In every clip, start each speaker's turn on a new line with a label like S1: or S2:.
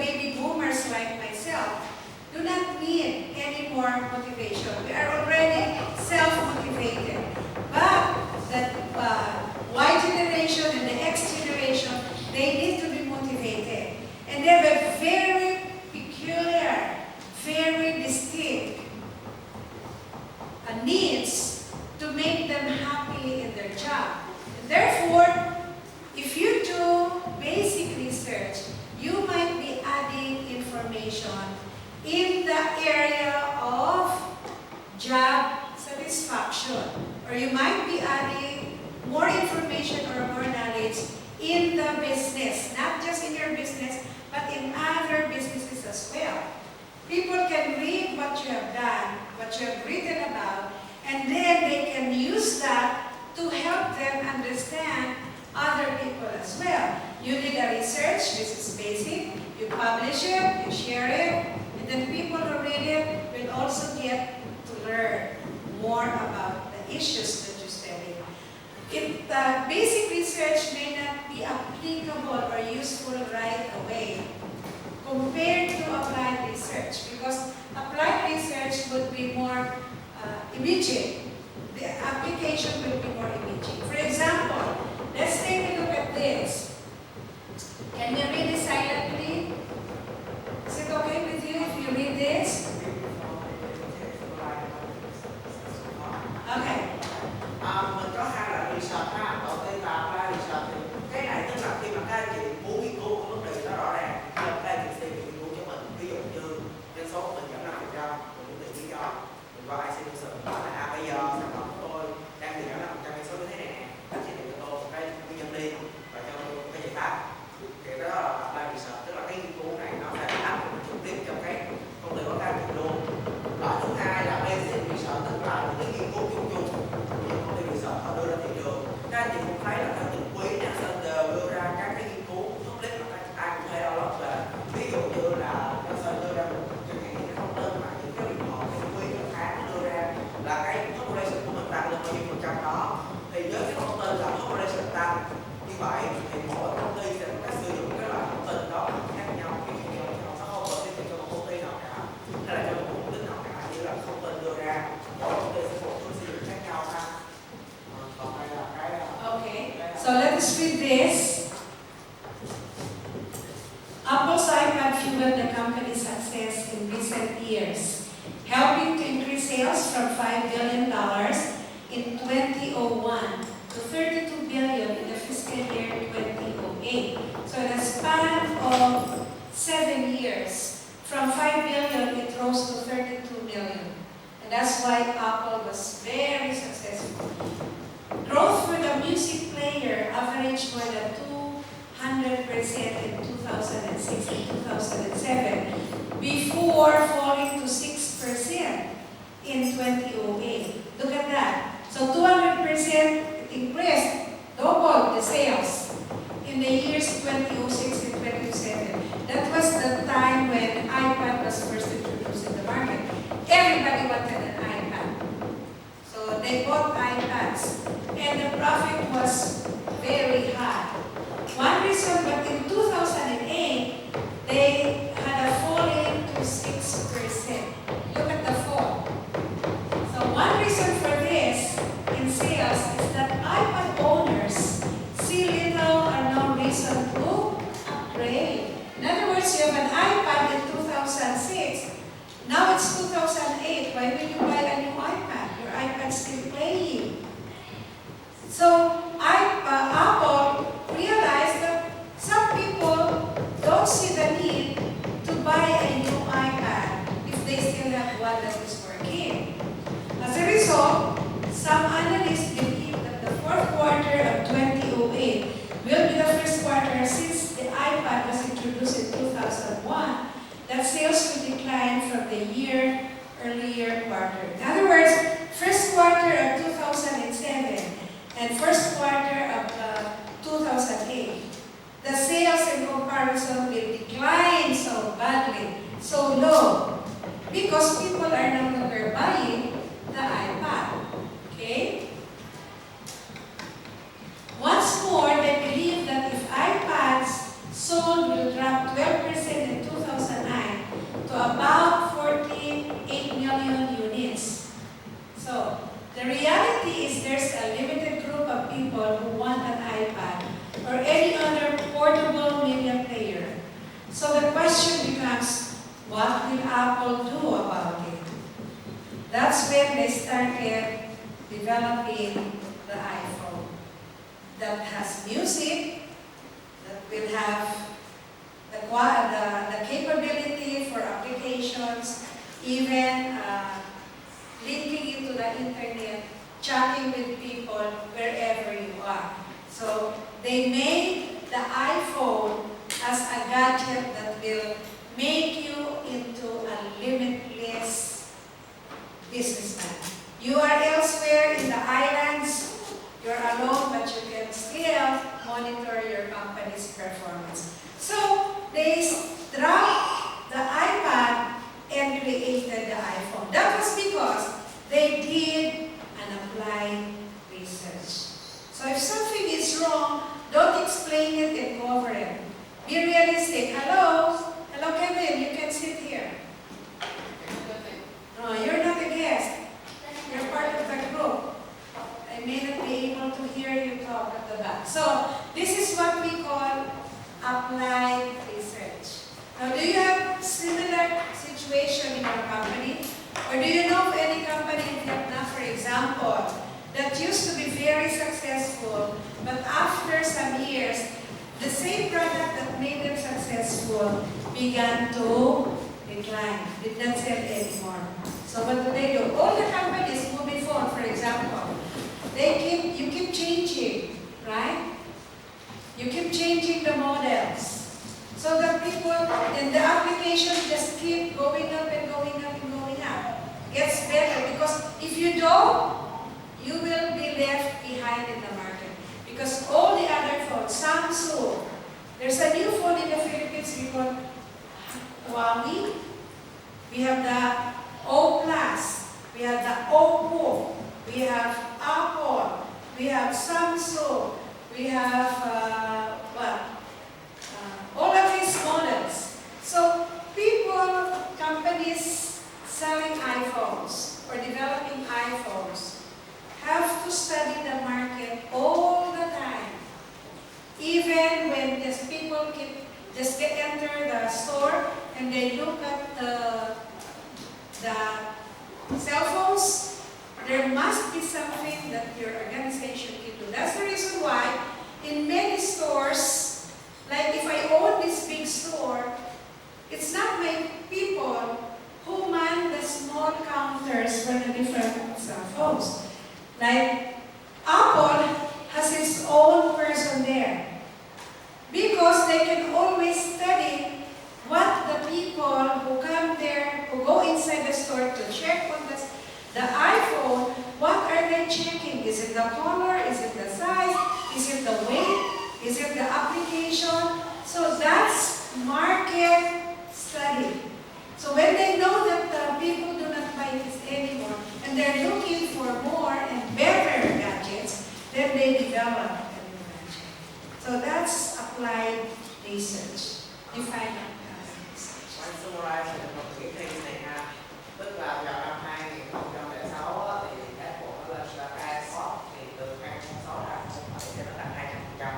S1: baby boomers like myself do not need any more motivation. We are already self-motivated. But the Y generation and the X generation, they need to be motivated. And they have a very peculiar, very distinct needs to make them happy in their job. Therefore, if you do basic research, you might be adding information in the area of job satisfaction, or you might be adding more information or more knowledge in the business, not just in your business, but in other businesses as well. People can read what you have done, what you have written about, and then they can use that to help them understand other people as well. You did a research, this is basic, you publish it, you share it, and then people who read it will also get to learn more about the issues that you study. Basic research may not be applicable or useful right away compared to applied research, because applied research would be more immediate. The application will be more immediate. For example, let's take a look at this. Can you read it silently? Is it okay with you if you read this? Okay.
S2: Mình có hai loại research ha, đầu tiên là applied research. Cái này tức là khi mà các anh chị muốn nghiên cứu cái vấn đề nó rõ ràng, thì các anh chị sẽ nghiên cứu cho mình. Ví dụ như doanh số của mình giảm 5%, mình muốn tìm lý do. Mình qua IC nhân sự nói là bây giờ sản phẩm của tôi đang bị giảm 5% doanh số như thế này nè. Anh chị tìm cho tôi một cái nguyên nhân đi và cho tôi một cái giải pháp. Thì đó là applied research, tức là cái nghiên cứu này nó sẽ áp dụng trực tiếp trong cái công ty của các anh chị luôn. Loại thứ hai là basic research, tức là những cái nghiên cứu chung chung. Công ty research họ đưa ra thị trường. Các anh chị cũng thấy là theo từng quý Nelson đều đưa ra các cái nghiên cứu public mà ai cũng hay download về. Ví dụ như là Nelson đưa ra chẳng hạn những cái thông tin mà những cái report cái quý một tháng đưa ra là cái population của mình tăng lên bao nhiêu % đó. Thì với cái thông tin là population tăng như vậy thì mỗi công ty sẽ có cách sử dụng cái loại thông tin đó khác nhau. Ví dụ như là nó không có tiết kiệm cho một công ty nào cả hay là cho một mục đích nào cả, như là thông tin đưa ra mỗi công ty sẽ có một sử dụng khác nhau ha.
S1: Okay, so let us read this. Apple's iPad fueled the company's success in recent years, helping to increase sales from $5 billion in 2001 to $32 billion in the fiscal year 2008. So in a span of 7 years, from $5 billion it rose to $32 million. And that's why Apple was very successful. Growth for the music player averaged more than 200% in 2006 and 2007, before falling to 6% in 2008. Look at that. So 200% increased, doubled the sales in the years 2006 and 2007. That was the time when iPad was first introduced in the market. Everybody wanted an iPad. So they bought iPads. And the profit was very high. One reason, but in 2008, they had a falling to 6%. Look at the fall. So one reason for this in sales is that iPad owners see little or no reason to upgrade. In other words, you have an iPad in 2006. Now it's 2008. Why will you buy a new iPad? Your iPad's still playing. So Apple realized that some people don't see the need to buy a new iPad if they still have one that is working. As a result, some analysts believe that the fourth quarter of 2008 will be the first quarter since the iPad was introduced in 2001, that sales will decline from the year earlier quarter. In other words, first quarter of 2007 and first quarter of 2008, the sales in comparison will decline so badly, so low, because people are no longer buying the iPad. Okay? Once more, they believe that if iPads sold will drop 12% in 2008, when they started developing the iPhone that has music, that will have the capability for applications, even linking into the internet, chatting with people wherever you are. So they made the iPhone as a gadget that will make you into a limitless businessman. You are elsewhere in the islands, you're alone, but you can still monitor your company's performance. So they dropped the iPad and created the iPhone. That was because they did an applied research. So if something is wrong, don't explain it and cover it. Be realistic. Hello? Hello, Kevin. You can sit here. No, you're not a guest. You're part of the group. I may not be able to hear you talk at the back. So this is what we call applied research. Now, do you have similar situation in your company? Or do you know of any company in Vietnam, for example, that used to be very successful, but after some years, the same product that made them successful began to decline, did not sell anymore. So what do? All the companies moving forward, for example, you keep changing, right? You keep changing the models. So that people in the application just keep going up and going up and going up. Gets better because if you don't, you will be left behind in the market. Because all the other phones, Samsung, there's a new phone in the Philippines we call Huawei. We have the O+, we have the Oppo, we have Apple, we have Samsung, we have all of these models. So people, companies selling iPhones or developing iPhones have to study the market all the time. Even when these people enter the store and they look at the cell phones, there must be something that your organization can do. That's the reason why in many stores, like if I own this big store, it's not my people who man the small counters for the different cell phones. Like Apple has its own person there because they can always study what the people who come there, who go inside the store to check on the iPhone, what are they checking? Is it the color? Is it the size? Is it the weight? Is it the application? So that's market study. So when they know that people do not buy this anymore, and they're looking for more and better gadgets, then they develop a new gadget. So that's applied research. Define applied research.
S2: Anh summarize là một cái case này ha, tức là vào năm 2006 á, thì Apple nó lên ra iPod thì từ 2006 ra 2007 thì nó tăng 200%.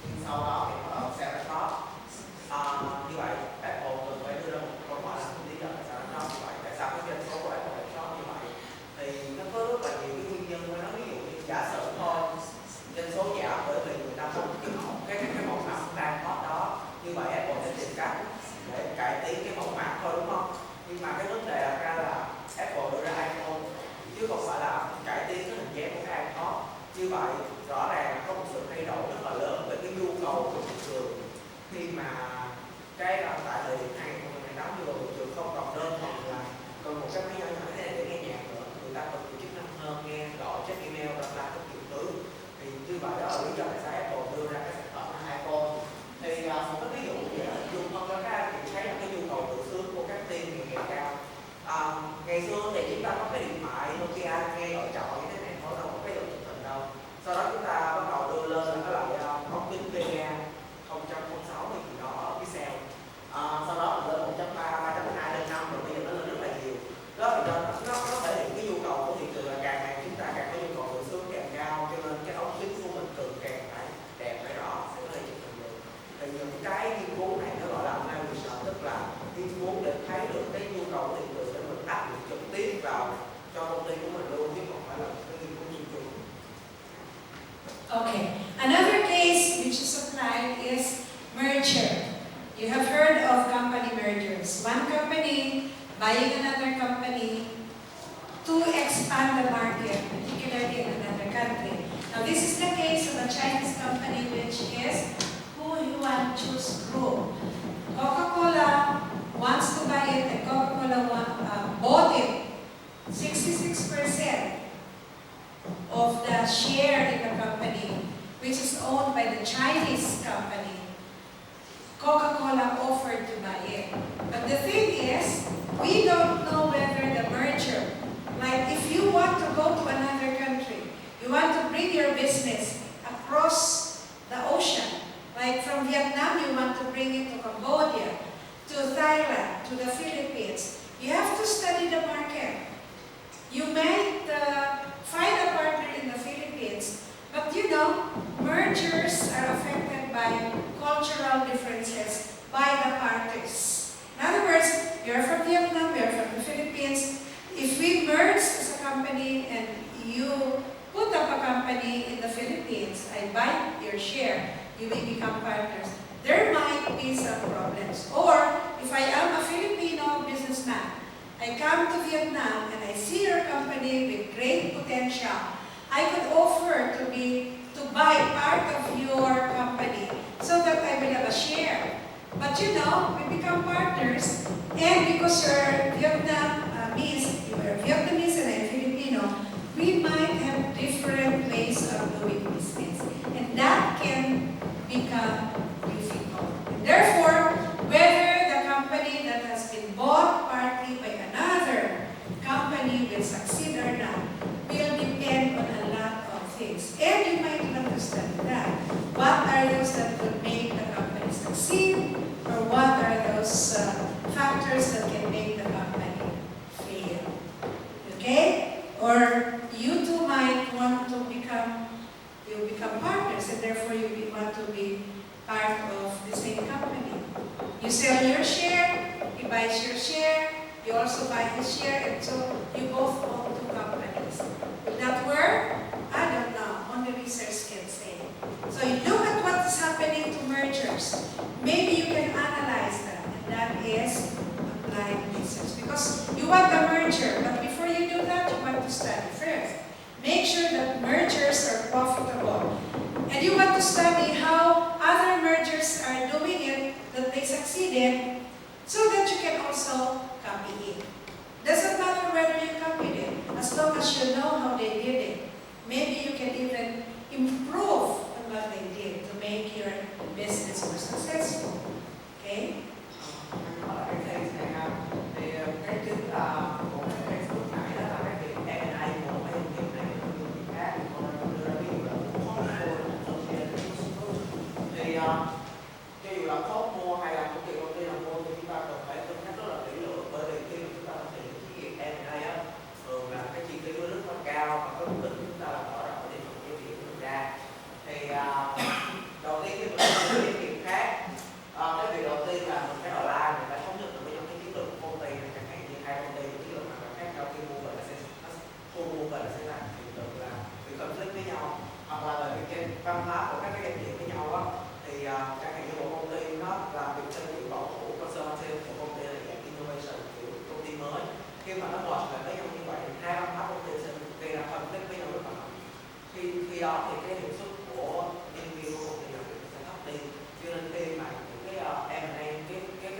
S2: Nhưng sau đó thì bắt đầu sell ra top. Như vậy Apple cần phải đưa ra một câu hỏi là lý do tại sao nó như vậy, tại sao cái doanh số của Apple lại top như vậy? Thì nó có rất là nhiều cái nguyên nhân của nó, ví dụ như giả sử thôi doanh số giảm bởi vì người ta không chịu cái mẫu mã đang hot đó, như vậy Apple sẽ tìm cách để cải tiến cái mẫu mã thôi, đúng không? Nhưng mà cái vấn đề đặt ra là Apple đưa ra iPhone chứ không phải là cải tiến cái hình dáng của cái iPod. Như vậy rõ ràng có một sự thay đổi rất là lớn về cái nhu cầu của thị trường khi mà cái tại thời điểm này như là thị trường không còn đơn thuần là còn một cái máy nhỏ nhỏ thế này để nghe nhạc nữa, người ta cần nhiều chức năng hơn, nghe gọi, check email, reply các kiểu thứ. Thì như vậy đó là lý do tại sao Apple đưa ra cái sản phẩm iPhone. Thì một cái ví dụ dễ hình dung hơn cho các anh chị thấy là cái nhu cầu tự sướng của các team ngày càng cao.
S1: buying another company to expand the market, particularly in another country. Now, this is the case of a Chinese company, which is Hu Yuan Juice Group. Coca-Cola wants to buy it, and Coca-Cola bought it. 66% of the share in the company, which is owned by the Chinese company. Coca-Cola offered to buy it. But the thing is, we don't know whether the merger, like if you want to go to another country, you want to bring your business across the ocean, like from Vietnam, you want to bring it to Cambodia, to Thailand, to the Philippines, you have to study the market. You might find a partner in the Philippines, but you know, mergers are affected by cultural differences by the parties. In other words, you're from Vietnam, you're from the Philippines. If we merge as a company and you put up a company in the Philippines, I buy your share, you will become partners. There might be some problems. Or, if I am a Filipino businessman, I come to Vietnam and I see your company with great potential, I could offer to buy part of your company so that I will have a share. But you know, we become partners, and because you're Vietnamese, you are Vietnamese and I'm Filipino, we might have different ways of doing business, and that can become difficult. And therefore, whether the company that has been bought partly by another company will succeed or not will depend on a lot of things. And you might understand that. What are those that will make the company succeed, or what are those factors that can make the company fail? Okay? Or you two might want to become partners, and therefore you want to be part of the same company. You sell your share, he buys your share, you also buy his share, and so you both own two companies. Will that work? I don't know. Only research can say. So you look at what is happening to mergers. Maybe you can analyze that, and that is applied research. Because you want a merger, but before you do that, you want to study first. Make sure that mergers are profitable. And you want to study how other mergers are doing it, that they succeeded, so that you can also copy it. Doesn't matter whether you copied it, as long as you know how they did it. Maybe you can even improve on what they did to make your business more successful. Okay?
S2: Anh nói là cái case này ha, thì cái chính là một cái case lúc nãy đó là cái việc M&A của mấy doanh nghiệp này với doanh nghiệp khác, còn đưa ra ví dụ là thì cho dù là Coke mua hay là công ty nào mua thì chúng ta cần phải cân nhắc rất là kỹ lưỡng, bởi vì khi mà chúng ta thực hiện cái việc M&A á, thường là cái chi phí rất là cao và cái mục đích chúng ta là mở rộng cái cái việc của mình ra. Thì đầu tiên khi mình đưa cái doanh nghiệp khác, cái việc đầu tiên là mình phải align, mình phải thống nhất được với những cái chiến lược của công ty này, chẳng hạn như hai công ty chiến lược nào khác nhau, khi mua về là sẽ làm hiện tượng là bị conflict với nhau, hoặc là về cái văn hóa của các cái doanh nghiệp với nhau á, thì chẳng hạn như một công ty nó làm việc theo kiểu bảo thủ conservative, một công ty là dạng innovation, kiểu công ty mới, khi mà nó merge lại với nhau như vậy, hai văn hóa công ty sẽ gây ra conflict với nhau rất là mạnh. Khi đó thì cái hiệu suất của nhân viên của công ty làm việc sẽ thấp đi, cho nên khi mà những cái M&A, cái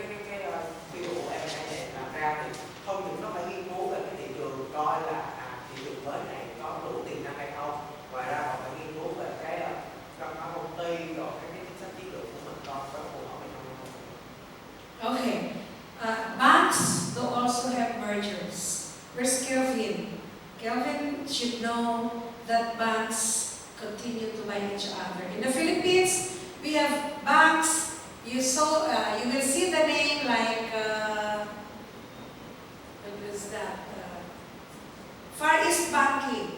S2: phi vụ M&A này làm ra thì không những nó phải nghiên cứu về cái thị trường, coi là thị trường mới này có đủ tiềm năng hay không, ngoài ra còn phải nghiên cứu về cái văn hóa công ty, rồi cái chính sách chiến lược của mình có phù hợp với nhau không.
S1: Okay. Banks do also have mergers. Where's Kelvin? Kelvin should know that banks continue to buy each other. In the Philippines, we have banks. You will see the name like what was that? Far East Banking.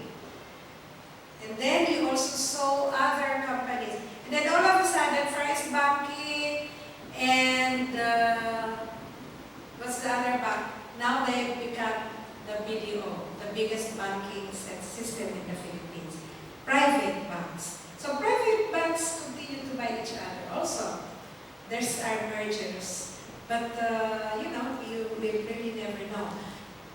S1: And then you also saw other companies. And then all of a sudden, Far East Banking and what's the other bank? Now they've become the BDO, the biggest banking system in the Philippines. Private banks. So private banks continue to buy each other also. There's our mergers. But, you know, you will really never know.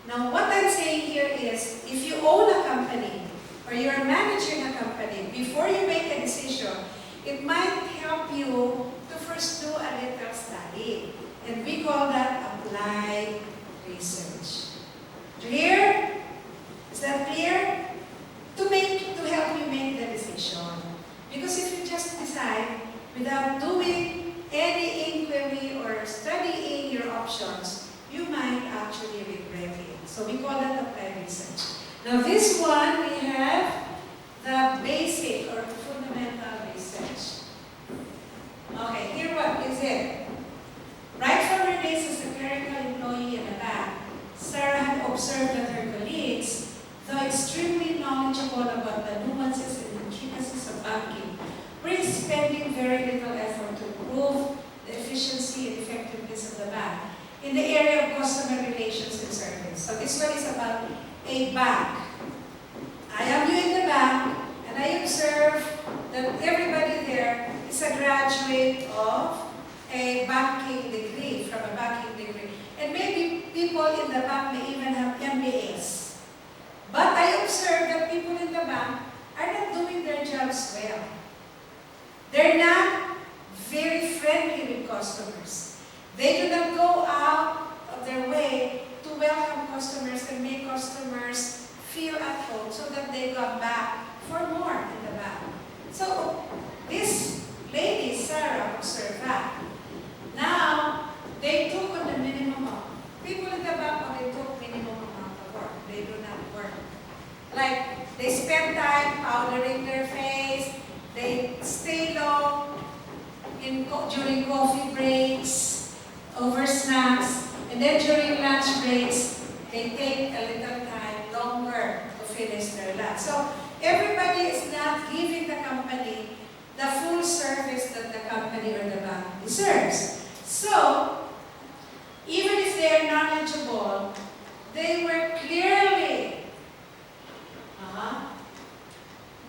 S1: Now, what I'm saying here is, if you own a company, or you're managing a company, before you make a decision, it might help you to first do a little study. And we call that applied research. Clear? Is that clear? To help you make the decision. Because if you just decide without doing any inquiry or studying your options, you might actually regret it. So we call that applied research. Now this one, we have the basic or fundamental research. Okay, here what is it? Right from her days as a clerical employee in the bank, Sarah had observed that her colleagues, though extremely knowledgeable about the nuances and intricacies of banking, were spending very little effort to improve the efficiency and effectiveness of the bank in the area of customer relations and service. So this one is about a bank. I am you in the bank, and I observe that everybody there is a graduate of a banking degree, from a banking degree. And maybe people in the bank may even have MBAs. But I observe that people in the bank are not doing their jobs well. They're not very friendly with customers. They do not go out of their way to welcome customers and make customers feel at home so that they come back for more in the bank. So this lady, Sarah, observed that. Now, they took on the minimum amount. People in the bank, they took minimum amount of work. They do not work. Like, they spend time powdering their face, they stay long during coffee breaks, over snacks, and then during lunch breaks, they take a little time longer to finish their lunch. So everybody is not giving the company the full service that the company or the bank deserves. So even if they are knowledgeable, they were clearly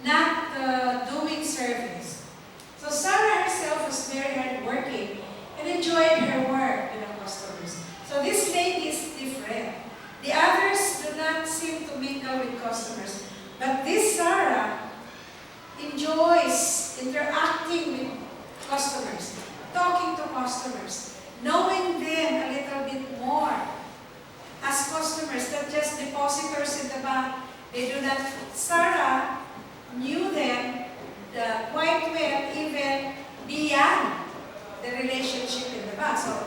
S1: not doing service. So Sarah herself was very hardworking and enjoyed her work with the customers. So this lady is different. The others do not seem to mingle with customers. But this Sarah enjoys interacting with customers, talking to customers, knowing them a little bit more as customers, not just depositors in the bank. They do not. Sarah knew them quite well, even beyond the relationship in the bank. So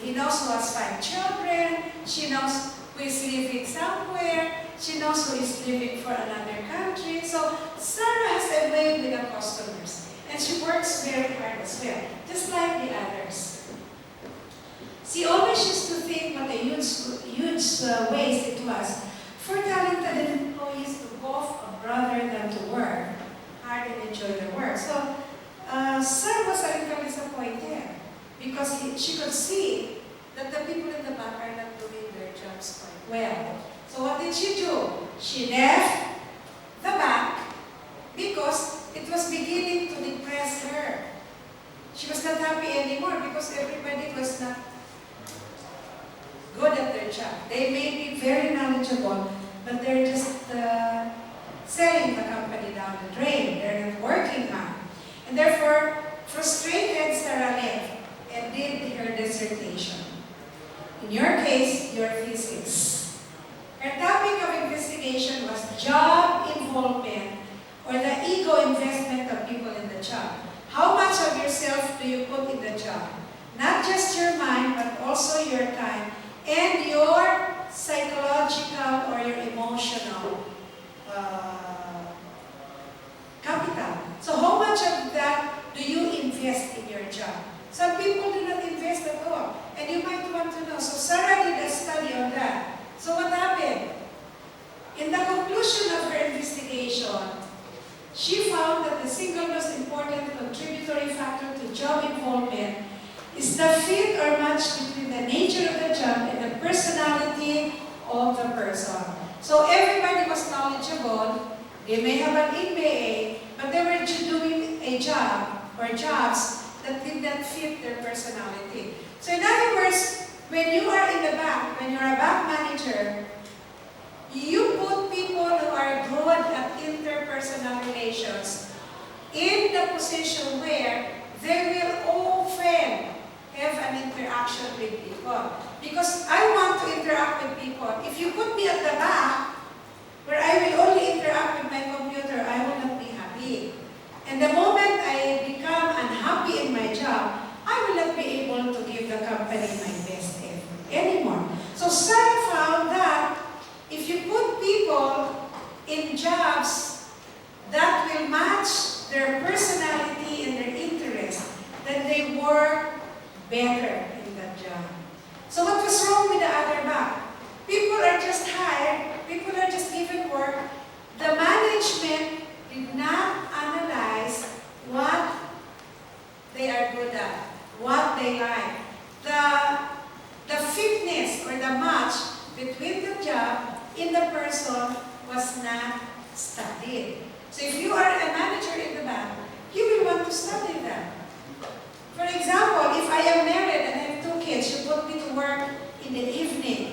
S1: he knows who has 5 children, she knows who is living somewhere, she knows who is living for another country. So Sarah has a way with the customers, and she works very hard as well, just like the others. She always used to think what a huge waste it was for talented employees to go off rather than to work hard and enjoy their work. So Sarah was a little disappointed because she could see that the people in the bank are not doing their jobs quite well. So what did she do? She left the bank because it was beginning to depress her. She was not happy anymore because everybody was not good at their job. They may be very knowledgeable, but they're just selling the company down the drain. They're not working hard. And therefore, frustrated, Sarah left and did her dissertation. In your case, your physics. Her topic of investigation was job involvement, or the ego investment of people in the job. How much of yourself do you put in the job? Not just your mind, but also your time and your psychological or your emotional capital. So how much of that do you invest in your job? Some people do not invest at all. And you might want to know. So Sarah did a study on that. So what happened? In the conclusion of her investigation, she found that the single most important contributory factor to job involvement is the fit or match between the nature of the job and the personality of the person. So everybody was knowledgeable. They may have an MBA, but they were doing a job or jobs that did not fit their personality. So in other words, when you are in the bank, when you're a bank manager, put people who are good at interpersonal relations in the position where they will often have an interaction with people. Because I want to interact with people. If you put me at the back, where I will only interact with my computer, I will not be happy. And the moment I become unhappy in my job, I will not be able to give the company my best effort anymore. So Sarah found that if you put people in jobs that will match their personality and their interest, then they work better in that job. So what was wrong with the other back? People are just hired, people are just given work. The management did not analyze what they are good at, what they like. The fitness or the match between the job in the person was not studied. So if you are a manager in the bank, you will want to study that. For example, if I am married and I have 2 kids, you put me to work in the evening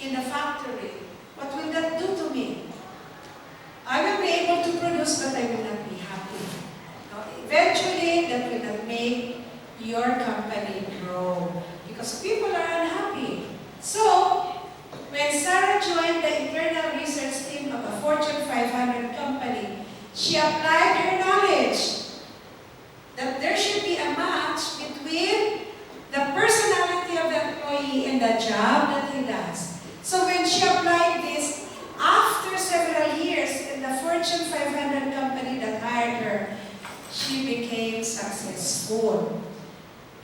S1: in the factory, what will that do to me? I will be able to produce, but I will not be happy. Now, eventually, that will not make your company grow because people are unhappy. So, when Sarah joined the internal research team of a Fortune 500 company, she applied her knowledge that there should be a match between the personality of the employee and the job that he does. So when she applied this, after several years in the Fortune 500 company that hired her, she became successful.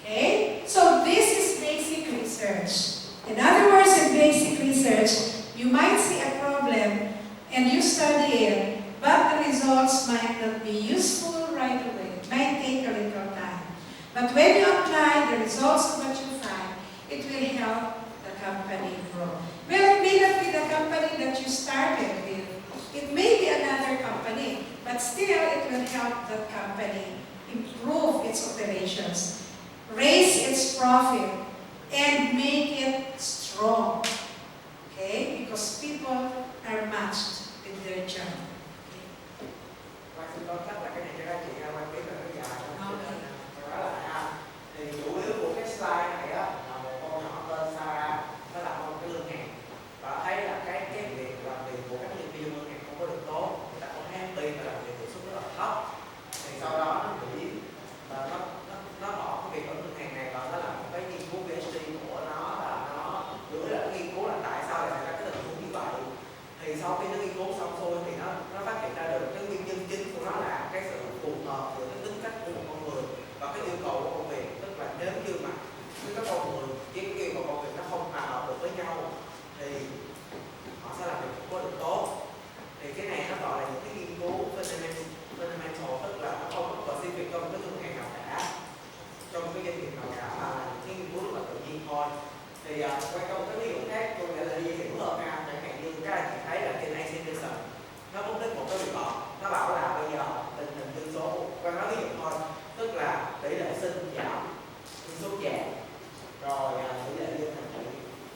S1: Okay? So this is basic research. In other words, in basic research, you might see a problem and you study it, but the results might not be useful right away. It might take a little time. But when you apply the results of what you find, it will help the company grow. Well, it may not be the company that you started with. It may be another company, but still it will help that company improve its operations, raise its profit, and make it strong. Okay? Because people are matched with their job.
S2: Và xin lỗi chắc là cái này cho các chị quan biết là nó dài không? Đó là thì chủ yếu của cái slide này á là một con nhỏ tên Sarah, nó làm một cái lương hàng và thấy là cái việc làm việc của các nhân viên lương hàng không có được tốt, người ta không happy và làm việc hiệu suất rất là thấp. Thì sau đó nó nghĩ và nó bỏ cái việc ở lương hàng này và nó làm một cái nghiên cứu PhD của nó và nó gửi lại cái nghiên cứu là tại sao lại xảy ra cái tình huống như vậy. Thì sau khi nó nghiên cứu xong xuôi thì nó phát hiện ra được cái nguyên nhân chính của nó là cái sự phù hợp giữa cái tính cách của một con người và cái yêu cầu của công việc. Tức là nếu như mà cái con người với cái yêu cầu công việc nó không hòa hợp được với nhau thì họ sẽ làm việc không có được tốt. Thì cái này nó gọi là những cái nghiên cứu fundamental, tức là nó không có specific cho một cái ngân hàng nào cả, cho một cái doanh nghiệp nào cả, mà là những cái nghiên cứu rất là tự nhiên thôi. Thì quay trong cái ví dụ khác tôi nghĩa là đi hiểu hơn ha, chẳng hạn như các anh chị thấy là trên Accenture nó mục đích một cái report, nó bảo là bây giờ tình hình dân số, quan nói ví dụ thôi, tức là tỷ lệ sinh giảm, dân số giảm, rồi tỷ lệ dân thành thị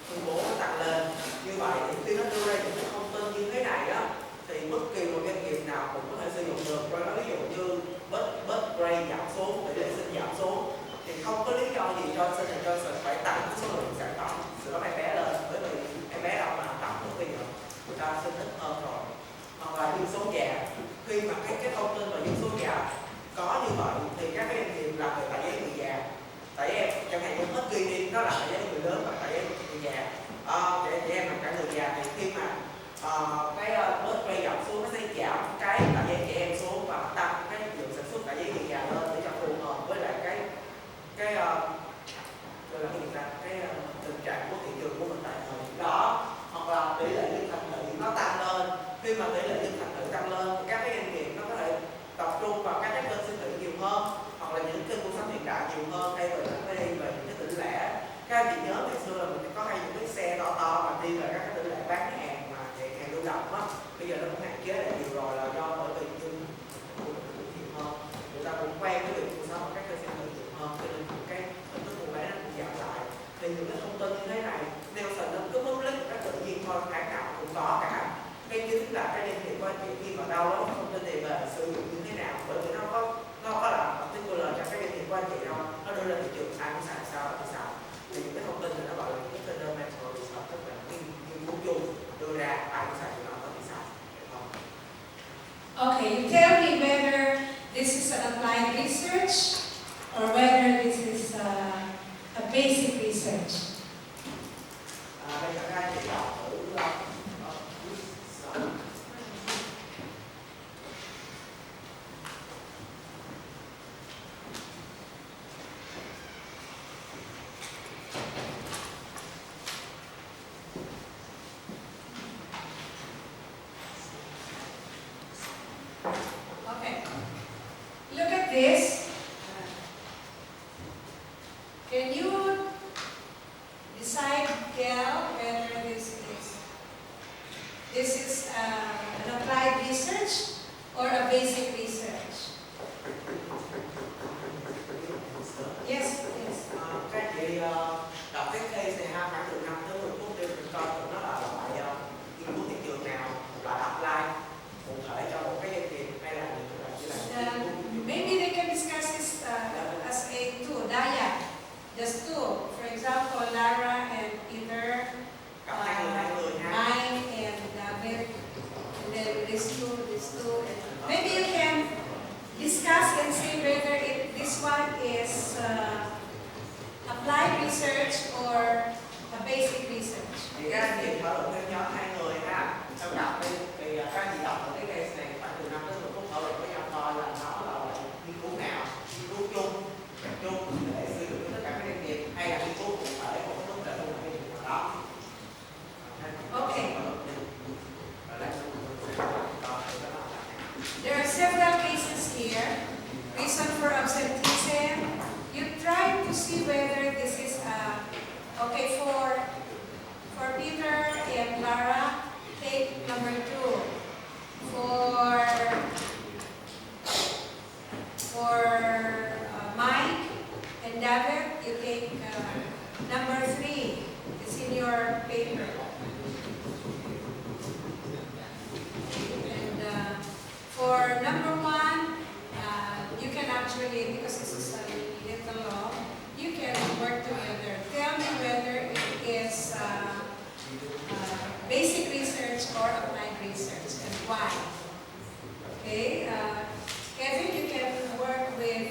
S2: phân bố nó tăng lên. Như vậy thì khi nó đưa ra những cái thông tin như thế này á, thì bất kỳ một doanh nghiệp nào cũng có thể sử dụng được. Quan nói ví dụ như birth rate giảm xuống, tỷ lệ sinh giảm xuống, thì không có lý do gì cho Johnson & Johnson phải tăng cái số lượng sản phẩm sữa mẹ bé
S1: basic research. Yes, yes.
S2: Các chị đọc cái case này ha, khoảng từ 5 tới 10 phút để mình coi thử nó là loại nghiên cứu thị trường nào, loại apply cụ thể cho một cái doanh nghiệp hay là chỉ là
S1: Maybe they can discuss this as a two, Daya. Just two. For example, Lara and Peter,
S2: gặp hai người ha.
S1: mine and David, and then these two, and maybe you can discuss and see whether this one is applied research or a basic research.
S2: Thì các anh chị thảo luận với nhau hai người ha, trong đọc đi thì các anh chị đọc cái case này khoảng từ 5 tới 10 phút thảo luận với nhau coi là nó là loại nghiên cứu nào, nghiên cứu chung để sử dụng cho tất cả các doanh nghiệp hay là nghiên cứu cụ thể một cái vấn đề cụ thể nào đó.
S1: Okay. There are several cases here. Reason for absenteeism. You try to see whether this is okay for Peter and Lara. Take number 2. For Mike and David, you take number 3. It's in your paper. And for number 1, you can actually, because this is a little law, you can work together. Tell me whether it is basic research or applied research and why. Okay, Kevin, you can work with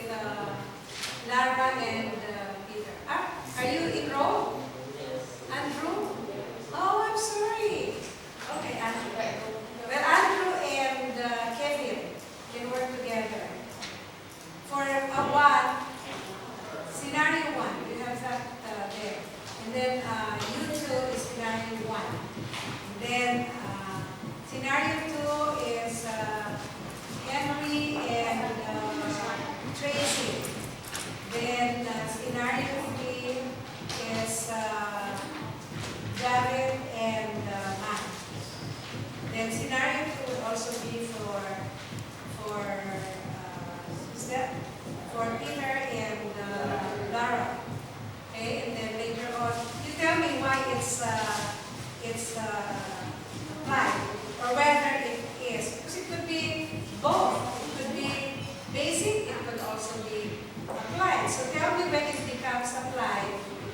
S1: Lara and Peter. Are you enrolled? Andrew? Oh, I'm sorry. Okay, Andrew. Well, Andrew and Kevin can work together. For scenario 1, you have that there. And then you 2 is scenario 1. And then scenario 2 is Henry and Tracy. Then scenario 3 is David and Matt. Then scenario 2 would also be for Peter and Lara. Okay, and then later on, you tell me why it's applied or whether it is, because it could be both. It could be basic, it could also be applied. So tell me when it becomes applied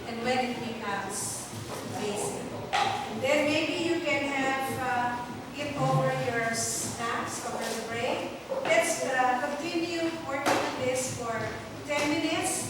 S1: and when it becomes basic. And then maybe you can have it over your snacks over the break. Let's continue working on this for 10 minutes.